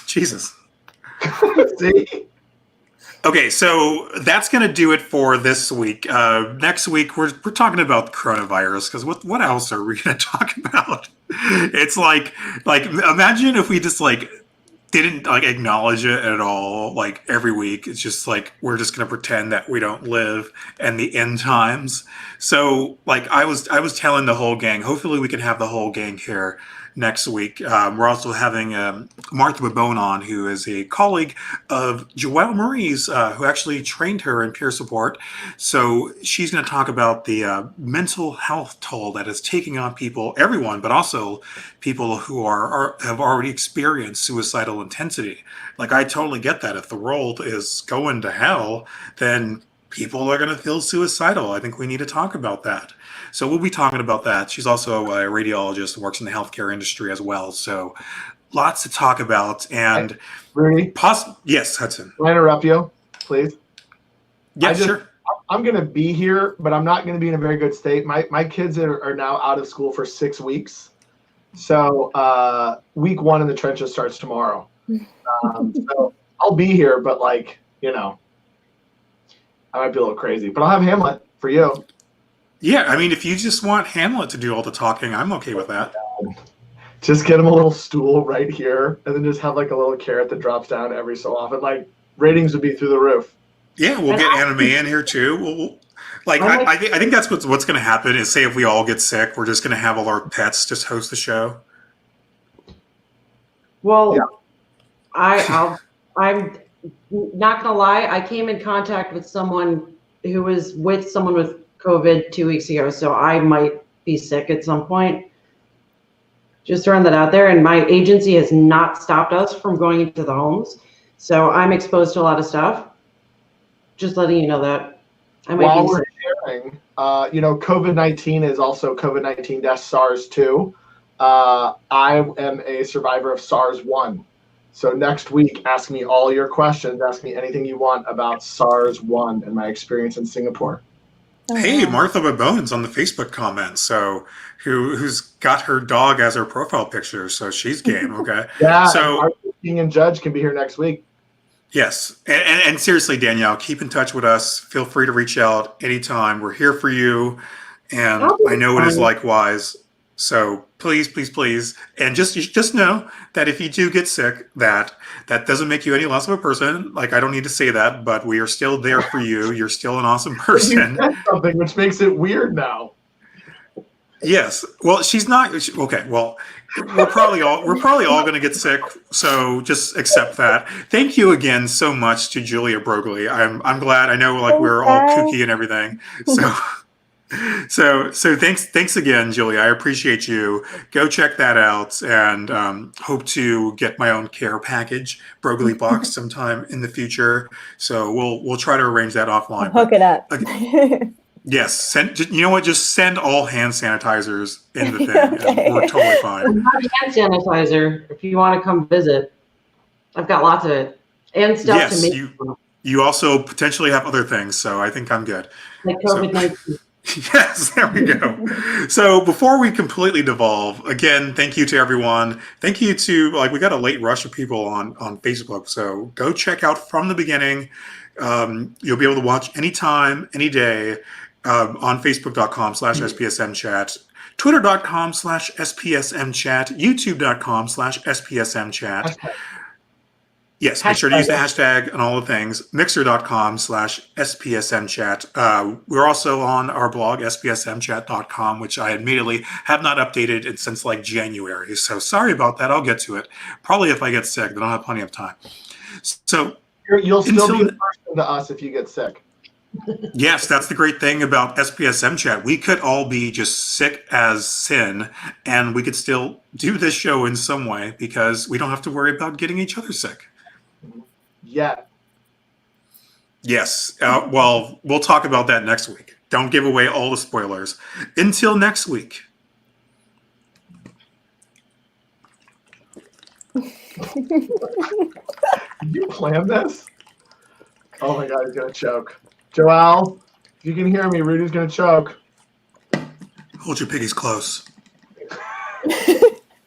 Jesus. See? Okay, so that's going to do it for this week. Next week, we're talking about coronavirus, because what else are we going to talk about? It's like imagine if we just didn't acknowledge it at all, every week. It's just we're just gonna pretend that we don't live and the end times. So I was telling the whole gang, hopefully we can have the whole gang here next week. We're also having Martha Babone on, who is a colleague of Joelle Marie's, who actually trained her in peer support. So she's going to talk about the mental health toll that is taking on people, everyone, but also people who have already experienced suicidal intensity. I totally get that. If the world is going to hell, then people are going to feel suicidal. I think we need to talk about that. So we'll be talking about that. She's also a radiologist and works in the healthcare industry as well. So lots to talk about. And Rudy? Yes, Hudson. Can I interrupt you, please? Yeah, sure. I'm going to be here, but I'm not going to be in a very good state. My kids are now out of school for 6 weeks. So week 1 in the trenches starts tomorrow. So I'll be here, but like, I might be a little crazy. But I'll have Hamlet for you. Yeah, I mean, if you just want Hamlet to do all the talking, I'm okay with that. Just get him a little stool right here, and then just have like a little carrot that drops down every so often. Like ratings would be through the roof. Yeah, we'll get anime in here too. I think that's what's going to happen is say if we all get sick, we're just going to have all our pets just host the show. Well, yeah. I'm not gonna lie. I came in contact with someone who was with someone with COVID 2 weeks ago, so I might be sick at some point. Just throwing that out there. And my agency has not stopped us from going into the homes, so I'm exposed to a lot of stuff. Just letting you know that. While we're sharing, COVID-19 is also COVID-19-SARS-2. I am a survivor of SARS-1. So next week, ask me all your questions. Ask me anything you want about SARS-1 and my experience in Singapore. Hey, Martha Bones on the Facebook comments. So who's got her dog as her profile picture? So she's game. Okay. Yeah. So our King and Judge can be here next week. Yes, and seriously, Danielle, keep in touch with us. Feel free to reach out anytime. We're here for you, and I know it is likewise. So please, please, please, and just know that if you do get sick, that doesn't make you any less of a person. Like, I don't need to say that, but we are still there for you. You're still an awesome person. You said something which makes it weird now. Yes. Well, she's not. Okay. Well, we're probably all going to get sick. So just accept that. Thank you again so much to Julia Broglie. I'm glad. I know like we're all kooky and everything. So thanks again, Julia. I appreciate you. Go check that out, and hope to get my own care package, Broglie Box, sometime in the future. So we'll try to arrange that offline. Hook it up. Yes, you know what? Just send all hand sanitizers in the thing. Okay. And we're totally fine. Hand sanitizer, if you want to come visit. I've got lots of it and stuff to make. You also potentially have other things, so I think I'm good. Like COVID-19. Yes, there we go. So before we completely devolve, again, thank you to everyone. Thank you to, we got a late rush of people on Facebook, so go check out from the beginning. You'll be able to watch anytime, any day. On Facebook.com/SPSM Chat, Twitter.com/SPSM Chat, YouTube.com/SPSM Chat. Yes, make sure to use the hashtag and all the things. Mixer.com/SPSM Chat. We're also on our blog, SPSMchat.com, which I admittedly have not updated since like January. So sorry about that. I'll get to it. Probably if I get sick, then I'll have plenty of time. So you'll still be the person to us if you get sick. Yes, that's the great thing about SPSM Chat. We could all be just sick as sin, and we could still do this show in some way because we don't have to worry about getting each other sick. Yeah. Yes. Well, we'll talk about that next week. Don't give away all the spoilers. Until next week. Did you plan this? Oh my God, he's going to choke. Joelle, if you can hear me, Rudy's going to choke. Hold your piggies close.